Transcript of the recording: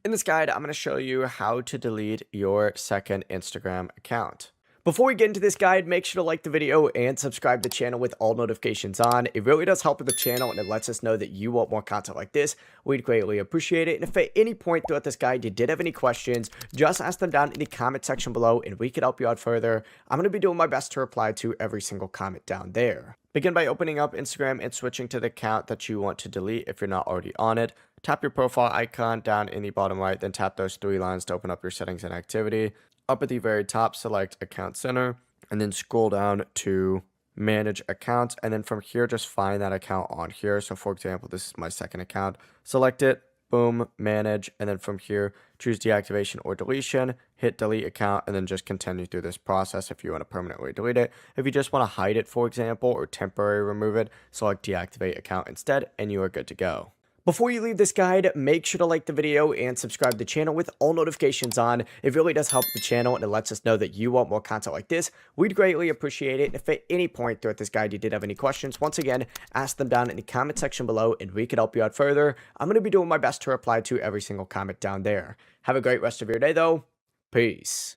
In this guide, I'm going to show you how to delete your second Instagram account. Before we get into this guide, make sure to like the video and subscribe to the channel with all notifications on. It really does help with the channel and it lets us know that you want more content like this. We'd greatly appreciate it. And if at any point throughout this guide you did have any questions, just ask them down in the comment section below and we can help you out further. I'm going to be doing my best to reply to every single comment down there. Begin by opening up Instagram and switching to the account that you want to delete if you're not already on it. Tap your profile icon down in the bottom right, then tap those three lines to open up your settings and activity. Up at the very top, select Account Center, and then scroll down to Manage Accounts, and then from here, just find that account on here. So for example, this is my second account. Select it, boom, Manage, and then from here, choose Deactivation or Deletion, hit Delete Account, and then just continue through this process if you want to permanently delete it. If you just want to hide it, for example, or temporarily remove it, select Deactivate Account instead, and you are good to go. Before you leave this guide, make sure to like the video and subscribe to the channel with all notifications on. It really does help the channel and it lets us know that you want more content like this. We'd greatly appreciate it. If at any point throughout this guide you did have any questions, once again, ask them down in the comment section below and we can help you out further. I'm going to be doing my best to reply to every single comment down there. Have a great rest of your day though. Peace.